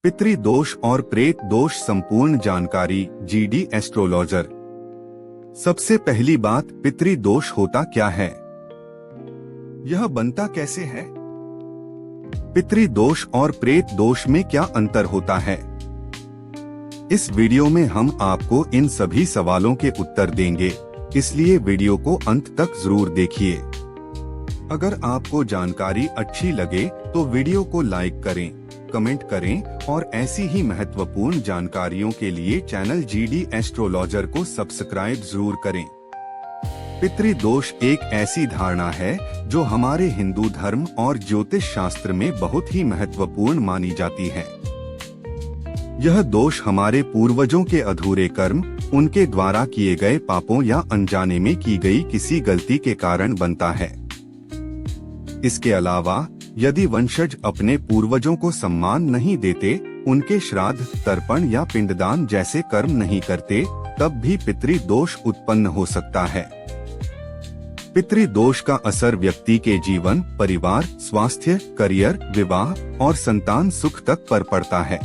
पितृदोष और प्रेत दोष संपूर्ण जानकारी जीडी एस्ट्रोलॉजर। सबसे पहली बात, पितृदोष होता क्या है, यह बनता कैसे है, पितृदोष और प्रेत दोष में क्या अंतर होता है। इस वीडियो में हम आपको इन सभी सवालों के उत्तर देंगे, इसलिए वीडियो को अंत तक जरूर देखिए। अगर आपको जानकारी अच्छी लगे तो वीडियो को लाइक करें, कमेंट करें और ऐसी ही महत्वपूर्ण जानकारियों के लिए चैनल जीडी एस्ट्रोलॉजर को सब्सक्राइब जरूर करें। पितृदोष एक ऐसी धारणा है जो हमारे हिंदू धर्म और ज्योतिष शास्त्र में बहुत ही महत्वपूर्ण मानी जाती है। यह दोष हमारे पूर्वजों के अधूरे कर्म, उनके द्वारा किए गए पापों या अनजाने में की गई किसी गलती के कारण बनता है। इसके अलावा यदि वंशज अपने पूर्वजों को सम्मान नहीं देते, उनके श्राद्ध, तर्पण या पिंडदान जैसे कर्म नहीं करते, तब भी पितृदोष उत्पन्न हो सकता है। पितृदोष का असर व्यक्ति के जीवन, परिवार, स्वास्थ्य, करियर, विवाह और संतान सुख तक पर पड़ता है।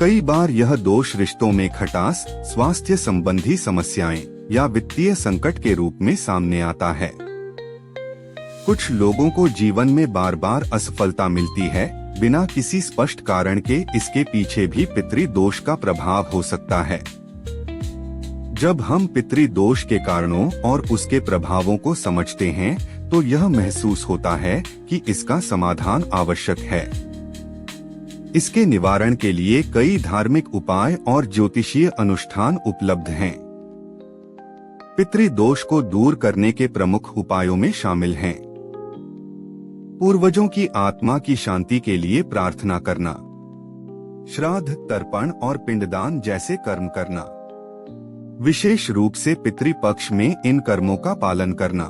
कई बार यह दोष रिश्तों में खटास, स्वास्थ्य संबंधी समस्याएं या वित्तीय संकट के रूप में सामने आता है। कुछ लोगों को जीवन में बार बार असफलता मिलती है, बिना किसी स्पष्ट कारण के। इसके पीछे भी पितृदोष का प्रभाव हो सकता है। जब हम पितृदोष के कारणों और उसके प्रभावों को समझते हैं, तो यह महसूस होता है कि इसका समाधान आवश्यक है। इसके निवारण के लिए कई धार्मिक उपाय और ज्योतिषीय अनुष्ठान उपलब्ध हैं। पितृदोष को दूर करने के प्रमुख उपायों में शामिल हैं: पूर्वजों की आत्मा की शांति के लिए प्रार्थना करना, श्राद्ध, तर्पण और पिंडदान जैसे कर्म करना, विशेष रूप से पितृपक्ष में इन कर्मों का पालन करना,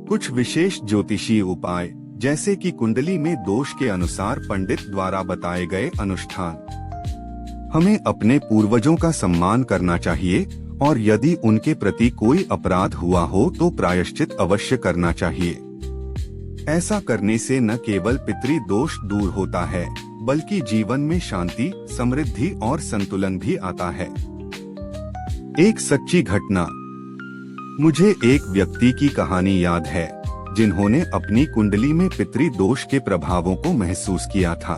कुछ विशेष ज्योतिषीय उपाय जैसे कि कुंडली में दोष के अनुसार पंडित द्वारा बताए गए अनुष्ठान। हमें अपने पूर्वजों का सम्मान करना चाहिए और यदि उनके प्रति कोई अपराध हुआ हो तो प्रायश्चित अवश्य करना चाहिए। ऐसा करने से न केवल पितृदोष दूर होता है, बल्कि जीवन में शांति, समृद्धि और संतुलन भी आता है। एक सच्ची घटना। मुझे एक व्यक्ति की कहानी याद है जिन्होंने अपनी कुंडली में पितृदोष के प्रभावों को महसूस किया था।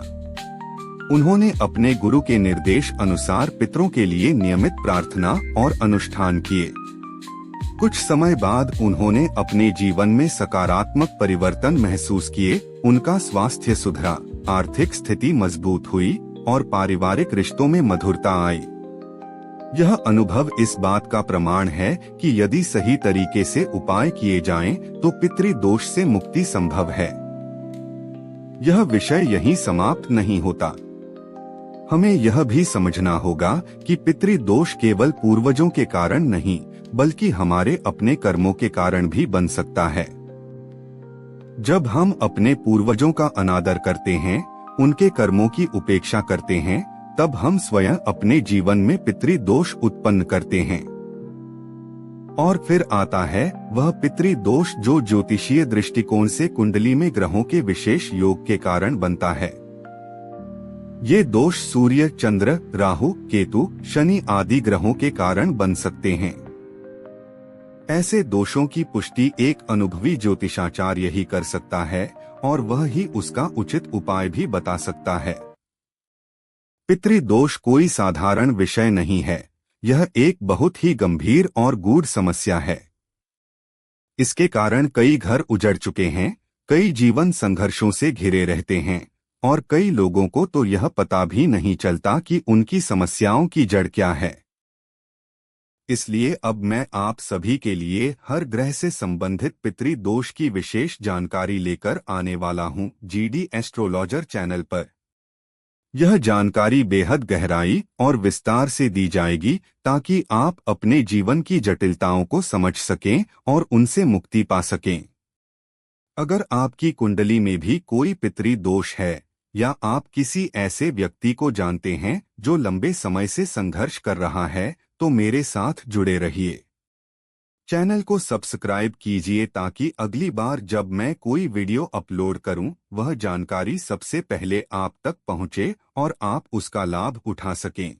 उन्होंने अपने गुरु के निर्देश अनुसार पितरों के लिए नियमित प्रार्थना और अनुष्ठान किए। कुछ समय बाद उन्होंने अपने जीवन में सकारात्मक परिवर्तन महसूस किए। उनका स्वास्थ्य सुधरा, आर्थिक स्थिति मजबूत हुई और पारिवारिक रिश्तों में मधुरता आई। यह अनुभव इस बात का प्रमाण है कि यदि सही तरीके से उपाय किए जाएं, तो पितृदोष से मुक्ति संभव है। यह विषय यहीं समाप्त नहीं होता। हमें यह भी समझना होगा कि पितृदोष केवल पूर्वजों के कारण नहीं, बल्कि हमारे अपने कर्मों के कारण भी बन सकता है। जब हम अपने पूर्वजों का अनादर करते हैं, उनके कर्मों की उपेक्षा करते हैं, तब हम स्वयं अपने जीवन में पितृदोष उत्पन्न करते हैं। और फिर आता है वह पितृदोष जो ज्योतिषीय दृष्टिकोण से कुंडली में ग्रहों के विशेष योग के कारण बनता है। ये दोष सूर्य, चंद्र, राहु, केतु, शनि आदि ग्रहों के कारण बन सकते हैं। ऐसे दोषों की पुष्टि एक अनुभवी ज्योतिषाचार्य ही कर सकता है और वह ही उसका उचित उपाय भी बता सकता है। पितृदोष कोई साधारण विषय नहीं है, यह एक बहुत ही गंभीर और गूढ़ समस्या है। इसके कारण कई घर उजड़ चुके हैं, कई जीवन संघर्षों से घिरे रहते हैं और कई लोगों को तो यह पता भी नहीं चलता कि उनकी समस्याओं की जड़ क्या है। इसलिए अब मैं आप सभी के लिए हर ग्रह से संबंधित पितृदोष की विशेष जानकारी लेकर आने वाला हूं जीडी एस्ट्रोलॉजर चैनल पर। यह जानकारी बेहद गहराई और विस्तार से दी जाएगी ताकि आप अपने जीवन की जटिलताओं को समझ सकें और उनसे मुक्ति पा सकें। अगर आपकी कुंडली में भी कोई पितृदोष है या आप किसी ऐसे व्यक्ति को जानते हैं जो लंबे समय से संघर्ष कर रहा है, तो मेरे साथ जुड़े रहिए। चैनल को सब्सक्राइब कीजिए ताकि अगली बार जब मैं कोई वीडियो अपलोड करूं, वह जानकारी सबसे पहले आप तक पहुंचे और आप उसका लाभ उठा सकें।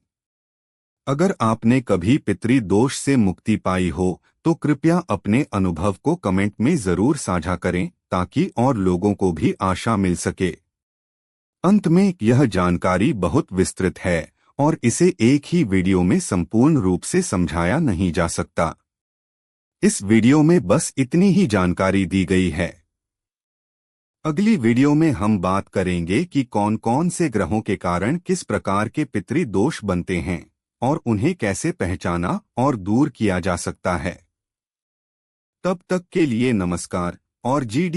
अगर आपने कभी पितृदोष से मुक्ति पाई हो तो कृपया अपने अनुभव को कमेंट में जरूर साझा करें ताकि और लोगों को भी आशा मिल सके। अंत में यह जानकारी बहुत विस्तृत है और इसे एक ही वीडियो में संपूर्ण रूप से समझाया नहीं जा सकता। इस वीडियो में बस इतनी ही जानकारी दी गई है। अगली वीडियो में हम बात करेंगे कि कौन कौन से ग्रहों के कारण किस प्रकार के पितृदोष बनते हैं और उन्हें कैसे पहचाना और दूर किया जा सकता है। तब तक के लिए नमस्कार और GD